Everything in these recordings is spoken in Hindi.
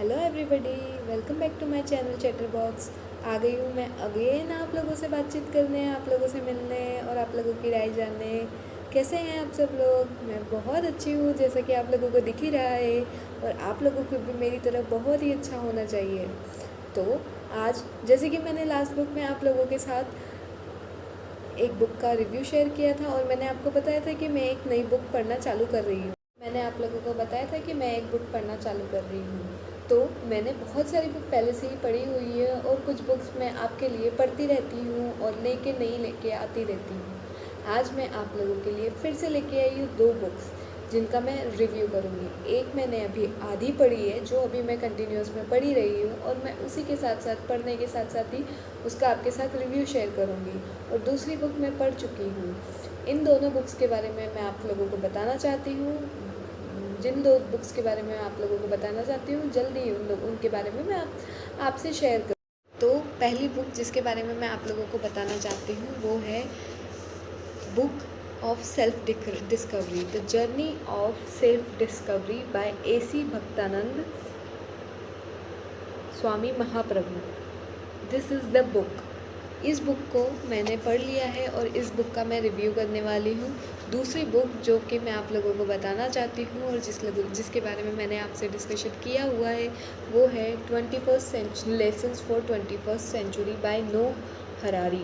Hello everybody, welcome back to my channel Chatter Box. आ गई हूँ मैं अगेन आप लोगों से बातचीत करने, आप लोगों से मिलने और आप लोगों की राय जानने। कैसे हैं आप सब लोग? मैं बहुत अच्छी हूँ, जैसा कि आप लोगों को दिख ही रहा है, और आप लोगों को भी मेरी तरफ बहुत ही अच्छा होना चाहिए। तो आज जैसे कि मैंने लास्ट बुक में आप लोगों के साथ एक बुक का रिव्यू शेयर किया था, और मैंने आपको बताया था कि मैं एक नई बुक पढ़ना चालू कर रही हूँ। मैंने आप लोगों को बताया था कि मैं एक बुक पढ़ना चालू कर रही हूँ। तो मैंने बहुत सारी बुक पहले से ही पढ़ी हुई है, और कुछ बुक्स मैं आपके लिए पढ़ती रहती हूँ और लेके नहीं लेके आती रहती हूँ। आज मैं आप लोगों के लिए फिर से लेके आई हूँ 2 बुक्स, जिनका मैं रिव्यू करूँगी। एक मैंने अभी आधी पढ़ी है, जो अभी मैं कंटिन्यूस में पढ़ी रही हूँ, और मैं उसी के साथ साथ पढ़ने के साथ साथ ही उसका आपके साथ रिव्यू शेयर करूँगी। और दूसरी बुक मैं पढ़ चुकी हूँ। इन दोनों बुक्स के बारे में मैं आप लोगों को बताना चाहती हूँ। जिन 2 बुक्स के बारे में मैं आप लोगों को बताना चाहती हूँ, जल्दी ही उनके बारे में मैं आपसे शेयर करूँ। तो पहली बुक जिसके बारे में मैं आप लोगों को बताना चाहती हूँ, वो है book of self discovery, the journey of self discovery by AC Bhaktananda Swami Mahaprabhu. This is the book. इस बुक को मैंने पढ़ लिया है, और इस बुक का मैं रिव्यू करने वाली हूँ। दूसरी बुक जो कि मैं आप लोगों को बताना चाहती हूँ, और जिसके बारे में मैंने आपसे डिस्कशन किया हुआ है, वो है 21st century lessons for 21st century by Noah Harari.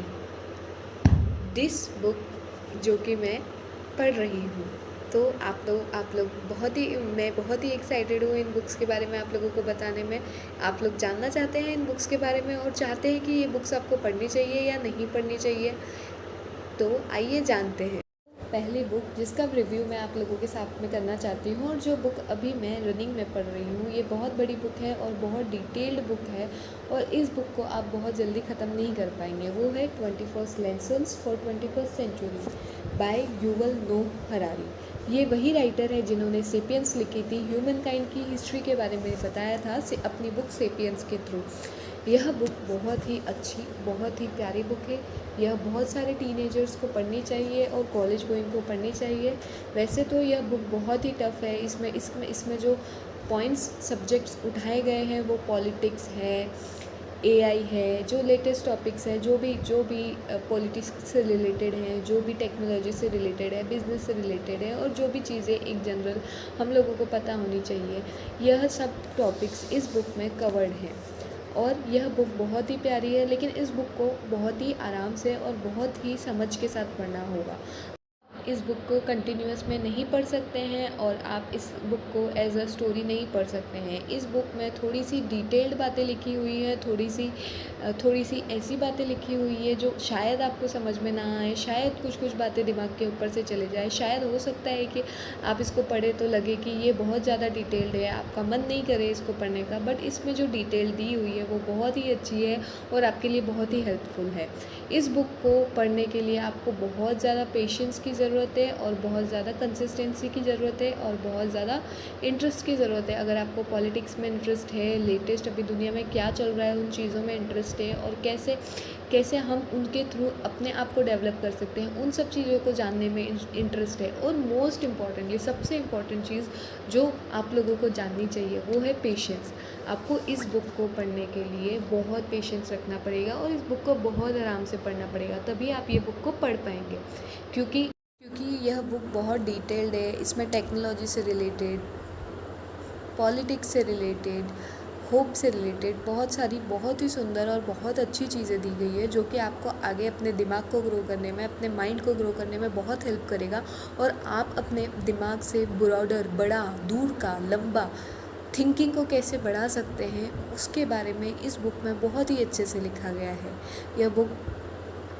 This book जो कि मैं पढ़ रही हूँ। तो आप लोग मैं बहुत ही एक्साइटेड हूँ इन बुक्स के बारे में आप लोगों को बताने में। आप लोग जानना चाहते हैं इन बुक्स के बारे में, और चाहते हैं कि ये बुक्स आपको पढ़नी चाहिए या नहीं पढ़नी चाहिए। तो आइए जानते हैं। पहली बुक जिसका रिव्यू मैं आप लोगों के साथ में करना चाहती हूँ, और जो बुक अभी मैं रनिंग में पढ़ रही हूँ, ये बहुत बड़ी बुक है और बहुत डिटेल्ड बुक है, और इस बुक को आप बहुत जल्दी ख़त्म नहीं कर पाएंगे। वो है 21st lessons for 21st century by Yuval Noah Harari. ये वही राइटर है जिन्होंने सेपियंस लिखी थी, ह्यूमन काइंड की हिस्ट्री के बारे में बताया था अपनी बुक सेपियंस के थ्रू। यह बुक बहुत ही अच्छी, बहुत ही प्यारी बुक है। यह बहुत सारे टीनेजर्स को पढ़नी चाहिए और कॉलेज गोइंग को पढ़नी चाहिए। वैसे तो यह बुक बहुत ही टफ़ है। इसमें जो पॉइंट्स सब्जेक्ट्स उठाए गए हैं, वो पॉलिटिक्स है, AI है, जो लेटेस्ट टॉपिक्स है, जो भी पॉलिटिक्स से रिलेटेड हैं, जो भी टेक्नोलॉजी से रिलेटेड है, बिज़नेस से रिलेटेड है, और जो भी चीज़ें एक जनरल हम लोगों को पता होनी चाहिए, यह सब टॉपिक्स इस बुक में कवर्ड हैं। और यह बुक बहुत ही प्यारी है, लेकिन इस बुक को बहुत ही आराम से और बहुत ही समझ के साथ पढ़ना होगा। इस बुक को कंटिन्यूअस में नहीं पढ़ सकते हैं, और आप इस बुक को एज अ स्टोरी नहीं पढ़ सकते हैं। इस बुक में थोड़ी सी डिटेल्ड बातें लिखी हुई है, थोड़ी सी ऐसी बातें लिखी हुई है जो शायद आपको समझ में ना आए, शायद कुछ बातें दिमाग के ऊपर से चले जाए। शायद हो सकता है कि आप इसको पढ़े तो लगे कि ये बहुत ज़्यादा डिटेल्ड है, आपका मन नहीं करे इसको पढ़ने का, बट इसमें जो डिटेल दी हुई है वो बहुत ही अच्छी है और आपके लिए बहुत ही हेल्पफुल है। इस बुक को पढ़ने के लिए आपको बहुत ज़्यादा पेशेंस की ज़रूरत है, और बहुत ज़्यादा कंसिस्टेंसी की ज़रूरत है, और बहुत ज़्यादा इंटरेस्ट की ज़रूरत है। अगर आपको पॉलिटिक्स में इंटरेस्ट है, लेटेस्ट अभी दुनिया में क्या चल रहा है उन चीज़ों में इंटरेस्ट है, और कैसे हम उनके थ्रू अपने आप को डेवलप कर सकते हैं, उन सब चीज़ों को जानने में इंटरेस्ट है। और मोस्ट इम्पॉर्टेंटली, सबसे इम्पॉर्टेंट चीज़ जो आप लोगों को जाननी चाहिए, वो है पेशेंस। आपको इस बुक को पढ़ने के लिए बहुत पेशेंस रखना पड़ेगा, और इस बुक को बहुत आराम से पढ़ना पड़ेगा, तभी आप ये बुक को पढ़ पाएंगे। क्योंकि यह बुक बहुत डिटेल्ड है। इसमें टेक्नोलॉजी से रिलेटेड, पॉलिटिक्स से रिलेटेड, होप से रिलेटेड बहुत ही सुंदर और बहुत अच्छी चीज़ें दी गई है, जो कि आपको आगे अपने दिमाग को ग्रो करने में, अपने माइंड को ग्रो करने में बहुत हेल्प करेगा। और आप अपने दिमाग से ब्रॉडर, बड़ा, दूर का, लंबा थिंकिंग को कैसे बढ़ा सकते हैं, उसके बारे में इस बुक में बहुत ही अच्छे से लिखा गया है। यह बुक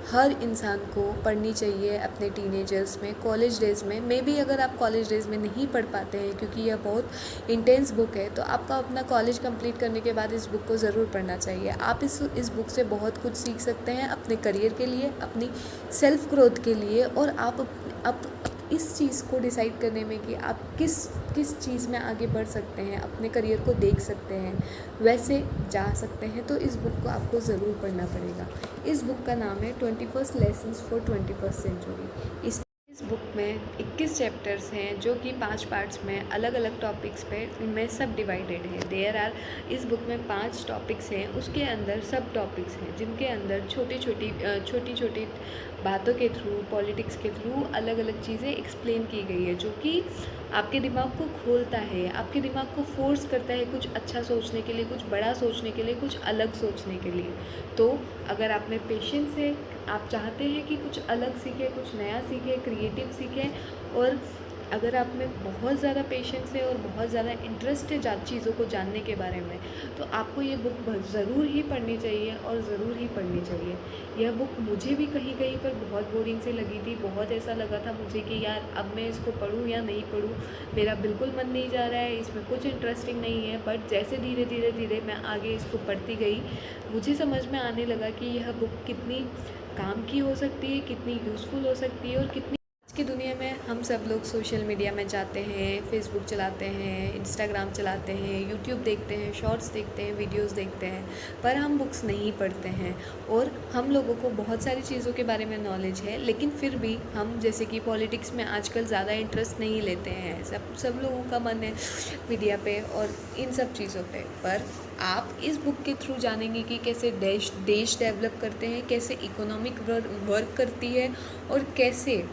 हर इंसान को पढ़नी चाहिए अपने टीनेजर्स में, कॉलेज डेज़ में। मे बी अगर आप कॉलेज डेज़ में नहीं पढ़ पाते हैं, क्योंकि यह बहुत इंटेंस बुक है, तो आपको अपना कॉलेज कंप्लीट करने के बाद इस बुक को ज़रूर पढ़ना चाहिए। आप इस बुक से बहुत कुछ सीख सकते हैं अपने करियर के लिए, अपनी सेल्फ ग्रोथ के लिए, और आप इस चीज़ को डिसाइड करने में कि आप किस चीज़ में आगे बढ़ सकते हैं, अपने करियर को देख सकते हैं, वैसे जा सकते हैं। तो इस बुक को आपको ज़रूर पढ़ना पड़ेगा। इस बुक का नाम है 21st lessons for 21st century. इस इस बुक में 21 चैप्टर्स हैं जो कि 5 पार्ट्स में अलग अलग टॉपिक्स पे इनमें सब डिवाइडेड है। इस बुक में 5 टॉपिक्स हैं, उसके अंदर सब टॉपिक्स हैं जिनके अंदर छोटी छोटी बातों के थ्रू, पॉलिटिक्स के थ्रू अलग अलग चीज़ें एक्सप्लेन की गई है, जो कि आपके दिमाग को खोलता है, आपके दिमाग को फोर्स करता है कुछ अच्छा सोचने के लिए, कुछ बड़ा सोचने के लिए, कुछ अलग सोचने के लिए। तो अगर आप में पेशेंस है, आप चाहते हैं कि कुछ अलग सीखें, कुछ नया सीखें, क्रिएटिव सीखें, और अगर आप में बहुत ज़्यादा पेशेंस है और बहुत ज़्यादा इंटरेस्ट है चीज़ों को जानने के बारे में, तो आपको ये बुक ज़रूर ही पढ़नी चाहिए और ज़रूर ही पढ़नी चाहिए। यह बुक मुझे भी कहीं कहीं पर बहुत बोरिंग सी लगी थी, बहुत ऐसा लगा था मुझे कि यार अब मैं इसको पढूँ या नहीं पढूँ, मेरा बिल्कुल मन नहीं जा रहा है, इसमें कुछ इंटरेस्टिंग नहीं है। बट जैसे धीरे धीरे मैं आगे इसको पढ़ती गई, मुझे समझ में आने लगा कि यह बुक कितनी काम की हो सकती है, कितनी यूज़फुल हो सकती है, और कितनी आज की दुनिया में हम सब लोग सोशल मीडिया में जाते हैं, फेसबुक चलाते हैं, इंस्टाग्राम चलाते हैं, यूट्यूब देखते हैं, शॉर्ट्स देखते हैं, वीडियोस देखते हैं, पर हम बुक्स नहीं पढ़ते हैं। और हम लोगों को बहुत सारी चीज़ों के बारे में नॉलेज है, लेकिन फिर भी हम जैसे कि पॉलिटिक्स में आजकल ज़्यादा इंटरेस्ट नहीं लेते हैं। सब लोगों का मन है मीडिया पे और इन सब चीज़ों पे, पर आप इस बुक के थ्रू जानेंगे कि कैसे देश डेवलप करते हैं, कैसे इकोनॉमिक वर्क करती है, और कैसे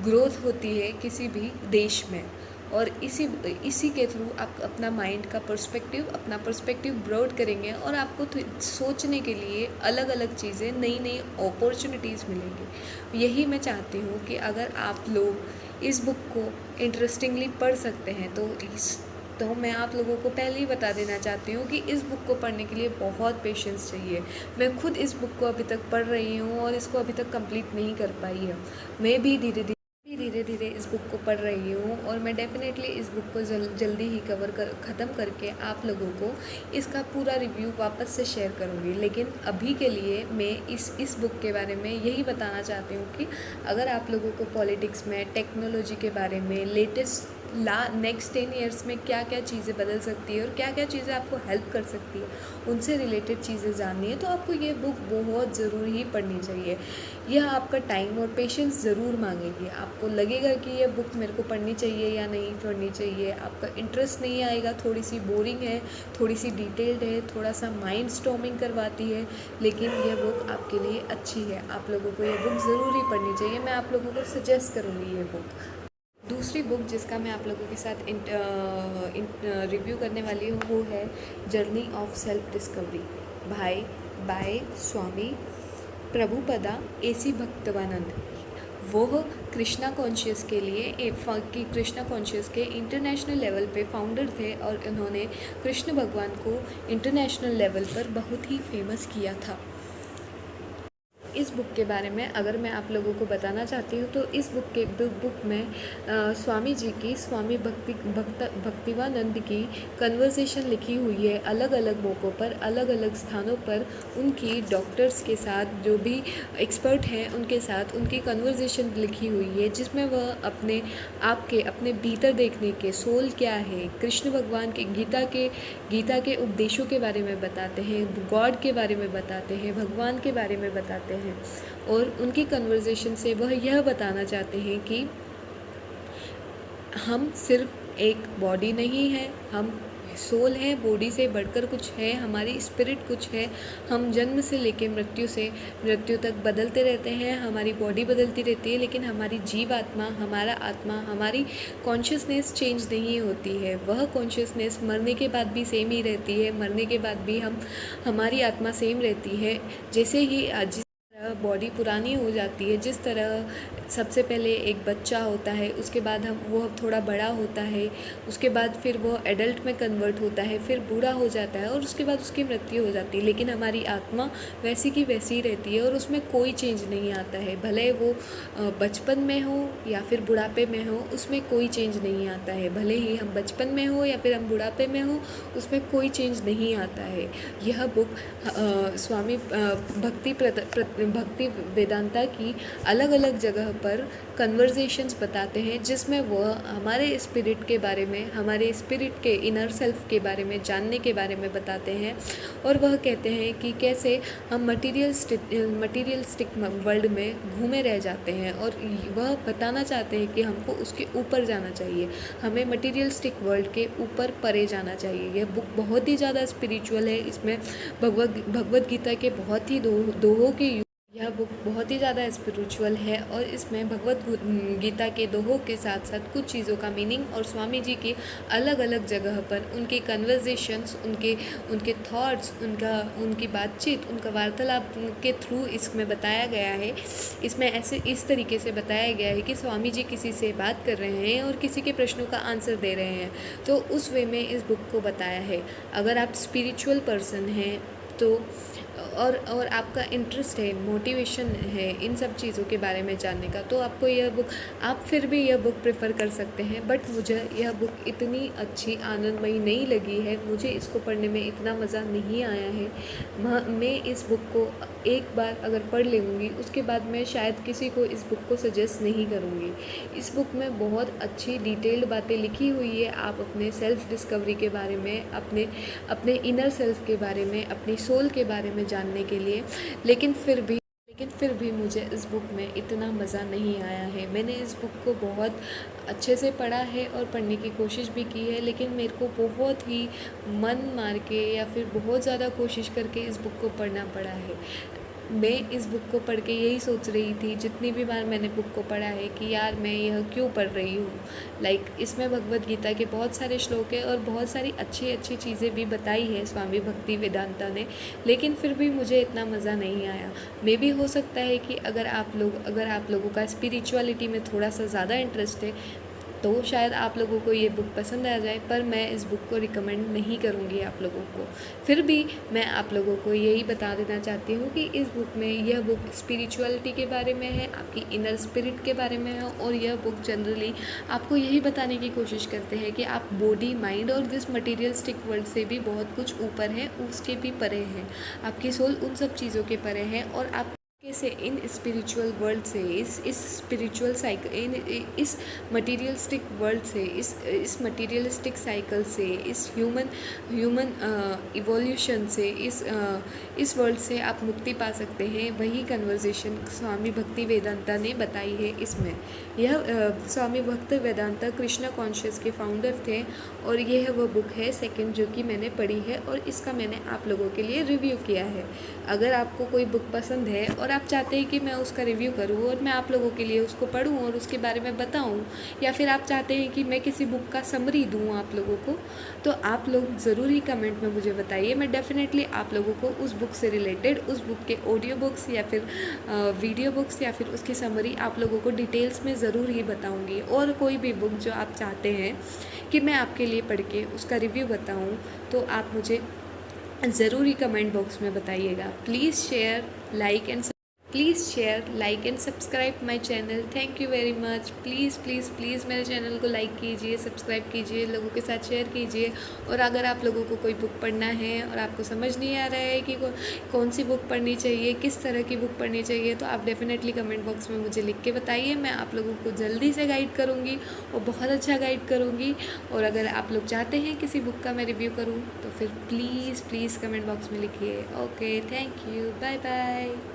ग्रोथ होती है किसी भी देश में। और इसी के थ्रू आप अपना माइंड का अपना पर्सपेक्टिव ब्रॉड करेंगे, और आपको सोचने के लिए अलग अलग चीज़ें, नई नई अपॉर्चुनिटीज़ मिलेंगी। यही मैं चाहती हूँ कि अगर आप लोग इस बुक को इंटरेस्टिंगली पढ़ सकते हैं, तो मैं आप लोगों को पहले ही बता देना चाहती हूँ कि इस बुक को पढ़ने के लिए बहुत पेशेंस चाहिए। मैं खुद इस बुक को अभी तक पढ़ रही हूँ और इसको अभी तक कंप्लीट नहीं कर पाई है। मैं भी धीरे धीरे इस बुक को पढ़ रही हूँ, और मैं डेफिनेटली इस बुक को जल्दी ही ख़त्म करके आप लोगों को इसका पूरा रिव्यू वापस से शेयर करूँगी। लेकिन अभी के लिए मैं इस बुक के बारे में यही बताना चाहती हूँ कि अगर आप लोगों को पॉलिटिक्स में, टेक्नोलॉजी के बारे में, नेक्स्ट 10 ईयर्स में क्या क्या चीज़ें बदल सकती है और क्या क्या चीज़ें आपको हेल्प कर सकती है, उनसे रिलेटेड चीज़ें जाननी है, तो आपको ये बुक बहुत ज़रूर ही पढ़नी चाहिए। यह आपका टाइम और पेशेंस ज़रूर मांगेगी। आपको लगेगा कि यह बुक मेरे को पढ़नी चाहिए या नहीं पढ़नी चाहिए, आपका इंटरेस्ट नहीं आएगा, थोड़ी सी बोरिंग है, थोड़ी सी डिटेल्ड है, थोड़ा सा माइंड स्टॉर्मिंग करवाती है, लेकिन यह बुक आपके लिए अच्छी है। आप लोगों को यह बुक ज़रूर ही पढ़नी चाहिए। मैं आप लोगों को सजेस्ट करूँगी ये बुक। दूसरी बुक जिसका मैं आप लोगों के साथ रिव्यू करने वाली हूँ, वो है journey of self discovery by Swami Prabhupada AC Bhaktivedanta. वो कृष्णा कॉन्शियस के लिए कृष्णा कॉन्शियस के इंटरनेशनल लेवल पे फाउंडर थे, और इन्होंने कृष्ण भगवान को इंटरनेशनल लेवल पर बहुत ही फेमस किया था। इस बुक के बारे में अगर मैं आप लोगों को बताना चाहती हूँ, तो इस बुक में स्वामी जी की, स्वामी भक्तिवानंद की कन्वर्सेशन लिखी हुई है। अलग अलग मौक़ों पर, अलग अलग स्थानों पर उनकी डॉक्टर्स के साथ, जो भी एक्सपर्ट हैं उनके साथ उनकी कन्वर्सेशन लिखी हुई है, जिसमें वह अपने भीतर देखने के सोल क्या है, कृष्ण भगवान के गीता के उपदेशों के बारे में बताते हैं, गॉड के बारे में बताते हैं, भगवान के बारे में बताते हैं। और उनकी कन्वर्सेशन से वह यह बताना चाहते हैं कि हम सिर्फ एक बॉडी नहीं है, हम सोल है, बॉडी से बढ़कर कुछ है, हमारी स्पिरिट कुछ है। हम जन्म से लेकर मृत्यु तक बदलते रहते हैं, हमारी बॉडी बदलती रहती है, लेकिन हमारी जीवात्मा, हमारा आत्मा, हमारी कॉन्शियसनेस चेंज नहीं होती है। वह कॉन्शियसनेस मरने के बाद भी सेम ही रहती है, मरने के बाद भी हमारी आत्मा सेम रहती है। जैसे ही बॉडी पुरानी हो जाती है, जिस तरह सबसे पहले एक बच्चा होता है, उसके बाद वो थोड़ा बड़ा होता है, उसके बाद फिर वो एडल्ट में कन्वर्ट होता है, फिर बूढ़ा हो जाता है, और उसके बाद उसकी मृत्यु हो जाती है। लेकिन हमारी आत्मा वैसी की वैसी रहती है, और उसमें कोई चेंज नहीं आता है। भले वो बचपन में हो या फिर बुढ़ापे में हो, उसमें कोई चेंज नहीं आता है। भले ही हम बचपन में हो या फिर हम बुढ़ापे में हो, उसमें कोई चेंज नहीं आता है। यह बुक स्वामी भक्ति वेदांता की अलग अलग जगह पर कन्वर्जेशंस बताते हैं, जिसमें वह हमारे स्पिरिट के बारे में, हमारे स्पिरिट के इनर सेल्फ के बारे में जानने के बारे में बताते हैं। और वह कहते हैं कि कैसे हम मटीरियलिस्टिक वर्ल्ड में घूमे रह जाते हैं, और वह बताना चाहते हैं कि हमको उसके ऊपर जाना चाहिए, हमें मटीरियलिस्टिक वर्ल्ड के ऊपर परे जाना चाहिए। यह बुक बहुत ही ज़्यादा स्पिरिचुअल है। इसमें भगवद गीता के बहुत ही दोहों के यह बुक बहुत ही ज़्यादा स्पिरिचुअल है, और इसमें भगवद गीता के दोहों के साथ साथ कुछ चीज़ों का मीनिंग और स्वामी जी की अलग अलग जगह पर उनके कन्वर्जेशंस, उनके थॉट्स, उनकी बातचीत, उनका वार्तालाप के थ्रू इसमें बताया गया है। इसमें ऐसे इस तरीके से बताया गया है कि स्वामी जी किसी से बात कर रहे हैं और किसी के प्रश्नों का आंसर दे रहे हैं, तो उस वे में इस बुक को बताया है। अगर आप स्पिरिचुअल पर्सन हैं तो और आपका इंटरेस्ट है, मोटिवेशन है इन सब चीज़ों के बारे में जानने का, तो आपको यह बुक, आप फिर भी यह बुक प्रेफर कर सकते हैं। बट मुझे यह बुक इतनी अच्छी आनंदमयी नहीं लगी है, मुझे इसको पढ़ने में इतना मज़ा नहीं आया है। मैं इस बुक को एक बार अगर पढ़ लूँगी, उसके बाद मैं शायद किसी को इस बुक को सजेस्ट नहीं करूँगी। इस बुक में बहुत अच्छी डिटेल्ड बातें लिखी हुई है, आप अपने सेल्फ डिस्कवरी के बारे में, अपने इनर सेल्फ के बारे में, अपनी सोल के बारे में जानने के लिए। लेकिन फिर भी मुझे इस बुक में इतना मज़ा नहीं आया है। मैंने इस बुक को बहुत अच्छे से पढ़ा है और पढ़ने की कोशिश भी की है, लेकिन मेरे को बहुत ही मन मार के या फिर बहुत ज़्यादा कोशिश करके इस बुक को पढ़ना पड़ा है। मैं इस बुक को पढ़ के यही सोच रही थी, जितनी भी बार मैंने बुक को पढ़ा है, कि यार मैं यह क्यों पढ़ रही हूँ। इसमें भगवद गीता के बहुत सारे श्लोक है और बहुत सारी अच्छी अच्छी चीज़ें भी बताई है स्वामी भक्ति वेदांता ने, लेकिन फिर भी मुझे इतना मज़ा नहीं आया। मे भी हो सकता है कि अगर आप लोगों का स्पिरिचुअलिटी में थोड़ा सा ज़्यादा इंटरेस्ट है तो शायद आप लोगों को ये बुक पसंद आ जाए, पर मैं इस बुक को रिकमेंड नहीं करूँगी आप लोगों को। फिर भी मैं आप लोगों को यही बता देना चाहती हूँ कि इस बुक में, यह बुक स्पिरिचुअलिटी के बारे में है, आपकी इनर स्पिरिट के बारे में है, और यह बुक जनरली आपको यही बताने की कोशिश करते हैं कि आप बॉडी, माइंड और दिस मटीरियलिस्टिक वर्ल्ड से भी बहुत कुछ ऊपर है, उसके भी परे हैं। आपकी सोल उन सब चीज़ों के परे है, और आप कैसे इन स्पिरिचुअल वर्ल्ड से, इस स्पिरिचुअल साइकिल, इस मटीरियलिस्टिक वर्ल्ड से, इस मटीरियलिस्टिक साइकिल से, इस ह्यूमन इवोल्यूशन से, इस वर्ल्ड से आप मुक्ति पा सकते हैं। वही कन्वर्जेशन स्वामी भक्ति वेदांता ने बताई है इसमें। यह स्वामी भक्ति वेदांता कृष्णा कॉन्शियस के फाउंडर थे, और यह वह बुक है सेकंड जो कि मैंने पढ़ी है, और इसका मैंने आप लोगों के लिए रिव्यू किया है। अगर आपको कोई बुक पसंद है और आप चाहते हैं कि मैं उसका रिव्यू करूं और मैं आप लोगों के लिए उसको पढूं और उसके बारे में बताऊं, या फिर आप चाहते हैं कि मैं किसी बुक का समरी दूं आप लोगों को, तो आप लोग ज़रूर ही कमेंट में मुझे बताइए। मैं डेफिनेटली आप लोगों को उस बुक से रिलेटेड, उस बुक के ऑडियो बुक्स या फिर वीडियो बुक्स या फिर उसकी समरी आप लोगों को डिटेल्स में ज़रूर ही बताऊँगी। और कोई भी बुक जो आप चाहते हैं कि मैं आपके लिए पढ़ के उसका रिव्यू बताऊँ, तो आप मुझे ज़रूर ही कमेंट बॉक्स में बताइएगा। Please share, like and subscribe my channel. Thank you very much. Please मेरे चैनल को लाइक कीजिए, सब्सक्राइब कीजिए, लोगों के साथ शेयर कीजिए। और अगर आप लोगों को कोई बुक पढ़ना है और आपको समझ नहीं आ रहा है कि कौन सी बुक पढ़नी चाहिए, किस तरह की बुक पढ़नी चाहिए, तो आप डेफिनेटली कमेंट बॉक्स में मुझे लिख के बताइए। मैं आप लोगों को जल्दी से गाइड करूँगी और बहुत अच्छा गाइड करूँगी। और अगर आप लोग चाहते हैं किसी बुक का मैं रिव्यू करूँ, तो फिर प्लीज़ कमेंट बॉक्स में लिखिए। Okay, thank you, bye bye.